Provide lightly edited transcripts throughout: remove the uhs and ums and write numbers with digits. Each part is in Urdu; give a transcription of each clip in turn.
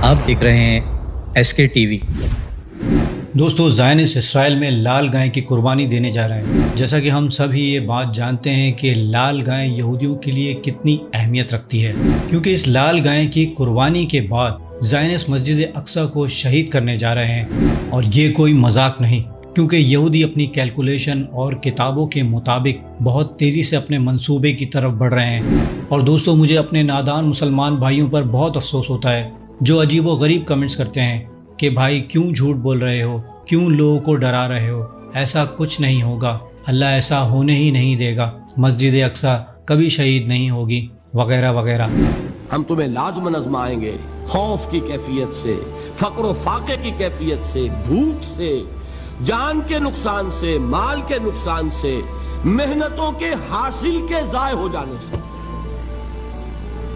آپ دیکھ رہے ہیں SK TV۔ دوستو، زائنسٹ اسرائیل میں لال گائے کی قربانی دینے جا رہے ہیں۔ جیسا کہ ہم سبھی یہ بات جانتے ہیں کہ لال گائے یہودیوں کے لیے کتنی اہمیت رکھتی ہے، کیونکہ اس لال گائے کی قربانی کے بعد زائنسٹ مسجد اقصی کو شہید کرنے جا رہے ہیں، اور یہ کوئی مذاق نہیں، کیونکہ یہودی اپنی کیلکولیشن اور کتابوں کے مطابق بہت تیزی سے اپنے منصوبے کی طرف بڑھ رہے ہیں۔ اور دوستو، مجھے اپنے نادان مسلمان بھائیوں پر بہت افسوس ہوتا ہے جو عجیب و غریب کمنٹس کرتے ہیں کہ بھائی کیوں جھوٹ بول رہے ہو، کیوں لوگوں کو ڈرا رہے ہو، ایسا کچھ نہیں ہوگا، اللہ ایسا ہونے ہی نہیں دے گا، مسجد اقصی کبھی شہید نہیں ہوگی، وغیرہ وغیرہ۔ ہم تمہیں لازماً آزمائیں گے، خوف کی کیفیت سے، فقر و فاقے کی کیفیت سے، بھوک سے، جان کے نقصان سے، مال کے نقصان سے، محنتوں کے حاصل کے ضائع ہو جانے سے۔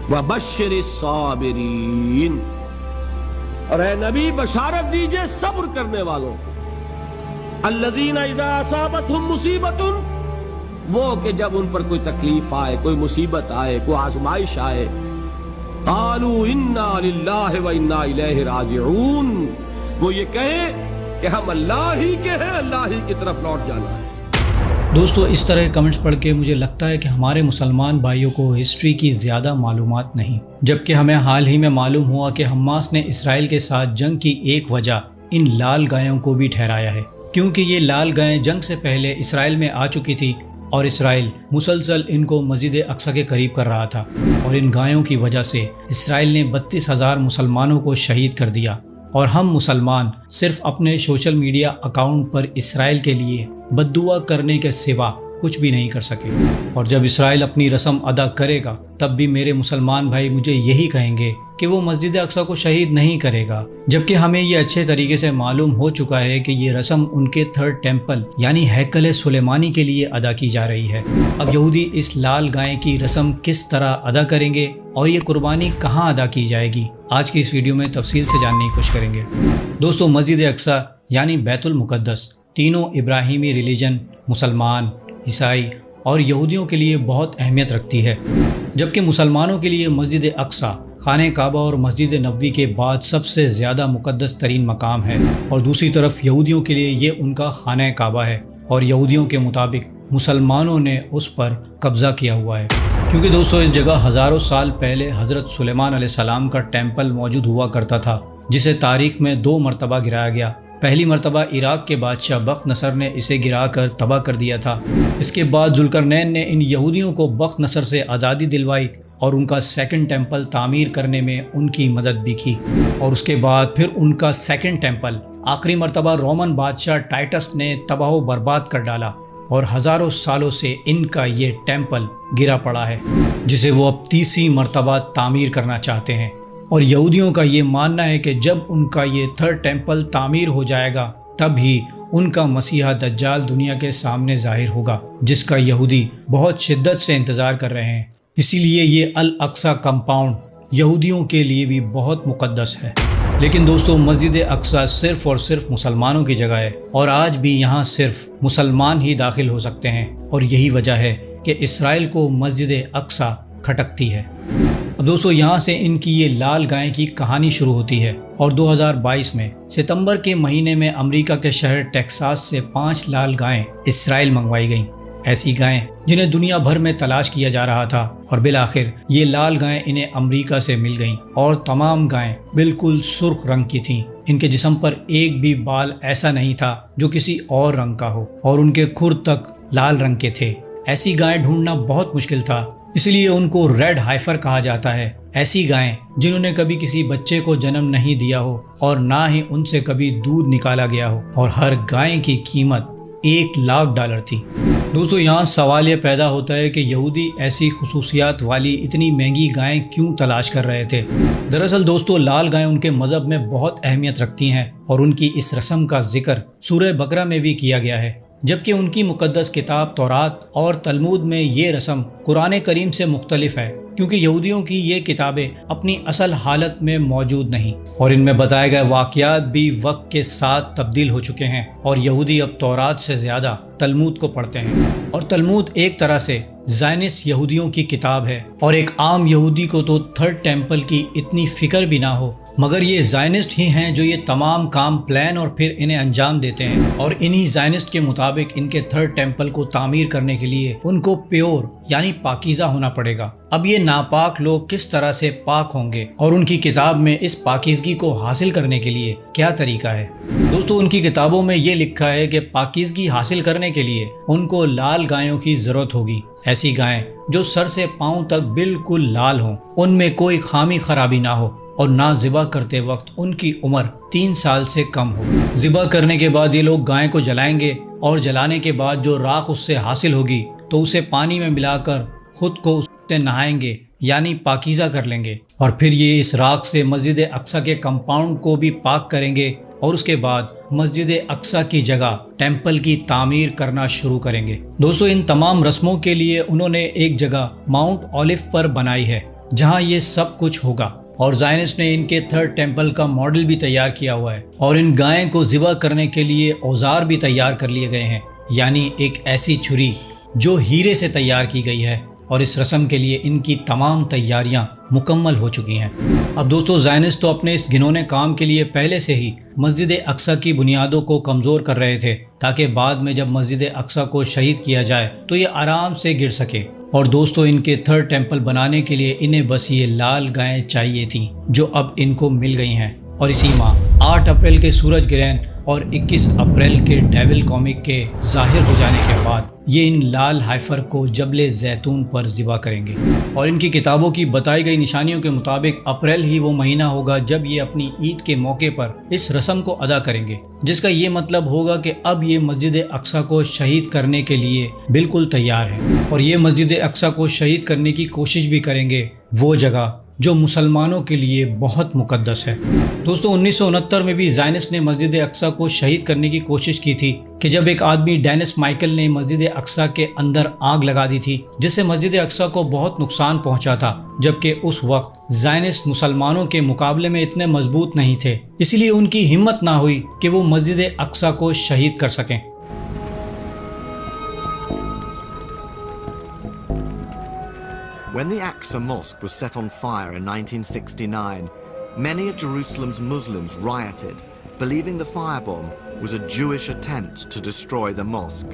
وَبَشِّرِ الصَّابِرِينَ، اور اے نبی بشارت دیجئے صبر کرنے والوں کو۔ الَّذِينَ إِذَا أَصَابَتْهُمْ مُصِيبَةٌ، وہ کہ جب ان پر کوئی تکلیف آئے، کوئی مصیبت آئے، کوئی آزمائش آئے، قَالُوا إِنَّا لِلَّهِ وَإِنَّا إِلَيْهِ رَاجِعُونَ، وہ یہ کہیں کہ ہم اللہ ہی کے ہیں، اللہ ہی کی طرف لوٹ جانا ہے۔ دوستو، اس طرح کمنٹس پڑھ کے مجھے لگتا ہے کہ ہمارے مسلمان بھائیوں کو ہسٹری کی زیادہ معلومات نہیں، جبکہ ہمیں حال ہی میں معلوم ہوا کہ حماس نے اسرائیل کے ساتھ جنگ کی ایک وجہ ان لال گایوں کو بھی ٹھہرایا ہے، کیونکہ یہ لال گائیں جنگ سے پہلے اسرائیل میں آ چکی تھی، اور اسرائیل مسلسل ان کو مسجد اقصی کے قریب کر رہا تھا، اور ان گایوں کی وجہ سے اسرائیل نے 32,000 مسلمانوں کو شہید کر دیا، اور ہم مسلمان صرف اپنے سوشل میڈیا اکاؤنٹ پر اسرائیل کے لیے بد دعا کرنے کے سوا کچھ بھی نہیں کر سکے۔ اور جب اسرائیل اپنی رسم ادا کرے گا تب بھی میرے مسلمان بھائی مجھے یہی کہیں گے کہ وہ مسجد اقصی کو شہید نہیں کرے گا، جبکہ ہمیں یہ اچھے طریقے سے معلوم ہو چکا ہے کہ یہ رسم ان کے تھرڈ ٹیمپل یعنی ہیکل سلیمانی کے لیے ادا کی جا رہی ہے۔ اب یہودی اس لال گائے کی رسم کس طرح ادا کریں گے اور یہ قربانی کہاں ادا کی جائے گی، آج کی اس ویڈیو میں تفصیل سے جاننے کی کوشش کریں گے۔ دوستو، مسجد اقصی یعنی بیت المقدس تینوں ابراہیمی ریلیجن مسلمان، عیسائی اور یہودیوں کے لیے بہت اہمیت رکھتی ہے، جبکہ مسلمانوں کے لیے مسجد اقصی خانہ کعبہ اور مسجد نبوی کے بعد سب سے زیادہ مقدس ترین مقام ہے، اور دوسری طرف یہودیوں کے لیے یہ ان کا خانہ کعبہ ہے، اور یہودیوں کے مطابق مسلمانوں نے اس پر قبضہ کیا ہوا ہے، کیونکہ دوستو اس جگہ ہزاروں سال پہلے حضرت سلیمان علیہ السلام کا ٹیمپل موجود ہوا کرتا تھا، جسے تاریخ میں 2 مرتبہ گرایا گیا۔ پہلی مرتبہ عراق کے بادشاہ بخت نصر نے اسے گرا کر تباہ کر دیا تھا، اس کے بعد ذوالقرنین نے ان یہودیوں کو بخت نصر سے آزادی دلوائی اور ان کا سیکنڈ ٹیمپل تعمیر کرنے میں ان کی مدد بھی کی، اور اس کے بعد پھر ان کا سیکنڈ ٹیمپل آخری مرتبہ رومن بادشاہ ٹائٹس نے تباہ و برباد کر ڈالا، اور ہزاروں سالوں سے ان کا یہ ٹیمپل گرا پڑا ہے، جسے وہ اب تیسری مرتبہ تعمیر کرنا چاہتے ہیں۔ اور یہودیوں کا یہ ماننا ہے کہ جب ان کا یہ تھرڈ ٹیمپل تعمیر ہو جائے گا تب ہی ان کا مسیحا دجال دنیا کے سامنے ظاہر ہوگا، جس کا یہودی بہت شدت سے انتظار کر رہے ہیں۔ اسی لیے یہ الاقصی کمپاؤنڈ یہودیوں کے لیے بھی بہت مقدس ہے۔ لیکن دوستو، مسجد اقصی صرف اور صرف مسلمانوں کی جگہ ہے، اور آج بھی یہاں صرف مسلمان ہی داخل ہو سکتے ہیں، اور یہی وجہ ہے کہ اسرائیل کو مسجد اقصی کھٹکتی ہے۔ اب دوستو، یہاں سے ان کی یہ لال گائے کی کہانی شروع ہوتی ہے، اور 2022 میں ستمبر کے مہینے میں امریکہ کے شہر ٹیکساس سے 5 لال گائیں اسرائیل منگوائی گئیں، ایسی گائیں جنہیں دنیا بھر میں تلاش کیا جا رہا تھا، اور بالآخر یہ لال گائیں انہیں امریکہ سے مل گئیں، اور تمام گائیں بالکل سرخ رنگ کی تھیں، ان کے جسم پر ایک بھی بال ایسا نہیں تھا جو کسی اور رنگ کا ہو، اور ان کے کھر تک لال رنگ کے تھے۔ ایسی گائیں ڈھونڈنا بہت مشکل تھا، اس لیے ان کو ریڈ ہائفر کہا جاتا ہے۔ ایسی گائیں جنہوں نے کبھی کسی بچے کو جنم نہیں دیا ہو اور نہ ہی ان سے کبھی دودھ نکالا گیا ہو، اور ہر گائے کی قیمت $1,00,000 تھی۔ دوستو، یہاں سوال یہ پیدا ہوتا ہے کہ یہودی ایسی خصوصیات والی اتنی مہنگی گائیں کیوں تلاش کر رہے تھے؟ دراصل دوستو، لال گائیں ان کے مذہب میں بہت اہمیت رکھتی ہیں، اور ان کی اس رسم کا ذکر سورہ بقرہ میں بھی کیا گیا ہے، جبکہ ان کی مقدس کتاب تورات اور تلمود میں یہ رسم قرآن کریم سے مختلف ہے، کیونکہ یہودیوں کی یہ کتابیں اپنی اصل حالت میں موجود نہیں، اور ان میں بتائے گئے واقعات بھی وقت کے ساتھ تبدیل ہو چکے ہیں، اور یہودی اب تورات سے زیادہ تلمود کو پڑھتے ہیں، اور تلمود ایک طرح سے زائنسٹ یہودیوں کی کتاب ہے، اور ایک عام یہودی کو تو تھرڈ ٹیمپل کی اتنی فکر بھی نہ ہو، مگر یہ زائنسٹ ہی ہیں جو یہ تمام کام پلان اور پھر انہیں انجام دیتے ہیں، اور انہی زائنسٹ کے مطابق ان کے تھرڈ ٹیمپل کو تعمیر کرنے کے لیے ان کو پیور یعنی پاکیزہ ہونا پڑے گا۔ اب یہ ناپاک لوگ کس طرح سے پاک ہوں گے، اور ان کی کتاب میں اس پاکیزگی کو حاصل کرنے کے لیے کیا طریقہ ہے؟ دوستو، ان کی کتابوں میں یہ لکھا ہے کہ پاکیزگی حاصل کرنے کے لیے ان کو لال گایوں کی ضرورت ہوگی، ایسی گائیں جو سر سے پاؤں تک بالکل لال ہوں، ان میں کوئی خامی خرابی نہ ہو، اور نہ ذبح کرتے وقت ان کی عمر 3 سال سے کم ہو۔ ذبح کرنے کے بعد یہ لوگ گائے کو جلائیں گے، اور جلانے کے بعد جو راکھ اس سے حاصل ہوگی تو اسے پانی میں ملا کر خود کو اس سے نہائیں گے، یعنی پاکیزہ کر لیں گے، اور پھر یہ اس راکھ سے مسجد اقصی کے کمپاؤنڈ کو بھی پاک کریں گے، اور اس کے بعد مسجد اقصی کی جگہ ٹیمپل کی تعمیر کرنا شروع کریں گے۔ دوستو، ان تمام رسموں کے لیے انہوں نے ایک جگہ ماؤنٹ اولیف پر بنائی ہے جہاں یہ سب کچھ ہوگا، اور زائنسٹ نے ان کے تھرڈ ٹیمپل کا ماڈل بھی تیار کیا ہوا ہے، اور ان گائیں کو ذبح کرنے کے لیے اوزار بھی تیار کر لیے گئے ہیں، یعنی ایک ایسی چھری جو ہیرے سے تیار کی گئی ہے، اور اس رسم کے لیے ان کی تمام تیاریاں مکمل ہو چکی ہیں۔ اب دوستو، زائنسٹ تو اپنے اس گھنونے کام کے لیے پہلے سے ہی مسجد اقصی کی بنیادوں کو کمزور کر رہے تھے، تاکہ بعد میں جب مسجد اقصی کو شہید کیا جائے تو یہ آرام سے گر سکے۔ اور دوستو، ان کے تھرڈ ٹیمپل بنانے کے لیے انہیں بس یہ لال گائیں چاہیے تھیں، جو اب ان کو مل گئی ہیں، اور اسی ماہ 8 اپریل کے سورج گرہن اور 21 اپریل کے ڈیول کامک کے ظاہر ہو جانے کے بعد یہ ان لال ہائفر کو جبل زیتون پر ذبح کریں گے، اور ان کی کتابوں کی بتائی گئی نشانیوں کے مطابق اپریل ہی وہ مہینہ ہوگا جب یہ اپنی عید کے موقع پر اس رسم کو ادا کریں گے، جس کا یہ مطلب ہوگا کہ اب یہ مسجد اقصی کو شہید کرنے کے لیے بالکل تیار ہیں، اور یہ مسجد اقصی کو شہید کرنے کی کوشش بھی کریں گے، وہ جگہ جو مسلمانوں کے لیے بہت مقدس ہے۔ دوستو، 1969 میں بھی زائنسٹ نے مسجد اقصی کو شہید کرنے کی کوشش کی تھی کہ جب ایک آدمی ڈینس مائیکل نے مسجد اقصی کے اندر آگ لگا دی تھی، جس سے مسجد اقصی کو بہت نقصان پہنچا تھا، جبکہ اس وقت زائنسٹ مسلمانوں کے مقابلے میں اتنے مضبوط نہیں تھے، اس لیے ان کی ہمت نہ ہوئی کہ وہ مسجد اقصی کو شہید کر سکیں۔ When the Aqsa Mosque was set on fire in 1969, many of Jerusalem's Muslims rioted, believing the firebomb was a Jewish attempt to destroy the mosque.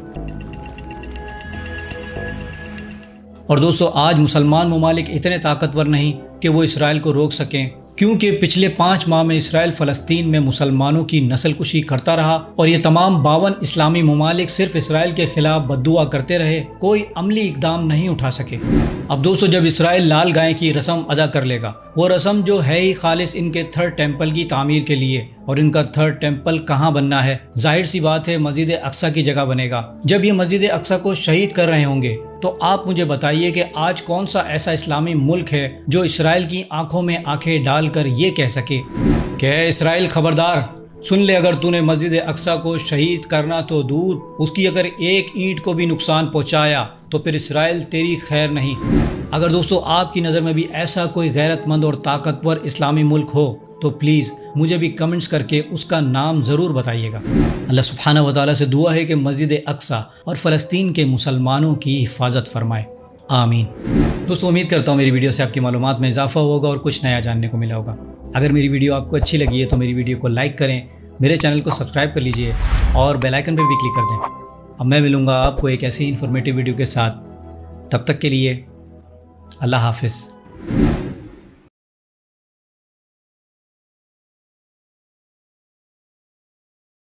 اور دوستو، آج مسلمان ممالک اتنے طاقتور نہیں کہ وہ اسرائیل کو روک سکیں، کیونکہ پچھلے 5 ماہ میں اسرائیل فلسطین میں مسلمانوں کی نسل کشی کرتا رہا، اور یہ تمام 52 اسلامی ممالک صرف اسرائیل کے خلاف بددعا کرتے رہے، کوئی عملی اقدام نہیں اٹھا سکے۔ اب دوستو، جب اسرائیل لال گائے کی رسم ادا کر لے گا، وہ رسم جو ہے ہی خالص ان کے تھرڈ ٹیمپل کی تعمیر کے لیے، اور ان کا تھرڈ ٹیمپل کہاں بننا ہے؟ ظاہر سی بات ہے، مسجد اقصی کی جگہ بنے گا۔ جب یہ مسجد اقصی کو شہید کر رہے ہوں گے تو آپ مجھے بتائیے کہ آج کون سا ایسا اسلامی ملک ہے جو اسرائیل کی آنکھوں میں آنکھیں ڈال کر یہ کہہ سکے کہ اے اسرائیل، خبردار سن لے، اگر تو نے مسجد اقصی کو شہید کرنا تو دور، اس کی اگر ایک اینٹ کو بھی نقصان پہنچایا تو پھر اسرائیل تیری خیر نہیں۔ اگر دوستو آپ کی نظر میں بھی ایسا کوئی غیرت مند اور طاقتور اسلامی ملک ہو تو پلیز مجھے بھی کمنٹس کر کے اس کا نام ضرور بتائیے گا۔ اللہ سبحانہ و تعالیٰ سے دعا ہے کہ مسجد اقصی اور فلسطین کے مسلمانوں کی حفاظت فرمائے، آمین۔ دوستو، امید کرتا ہوں میری ویڈیو سے آپ کی معلومات میں اضافہ ہوگا اور کچھ نیا جاننے کو ملا ہوگا۔ اگر میری ویڈیو آپ کو اچھی لگی ہے تو میری ویڈیو کو لائک کریں، میرے چینل کو سبسکرائب کر لیجئے اور بیل آئیکن پہ بھی کلک کر دیں۔ اب میں ملوں گا آپ کو ایک ایسی انفارمیٹیو ویڈیو کے ساتھ، تب تک کے لیے اللہ حافظ۔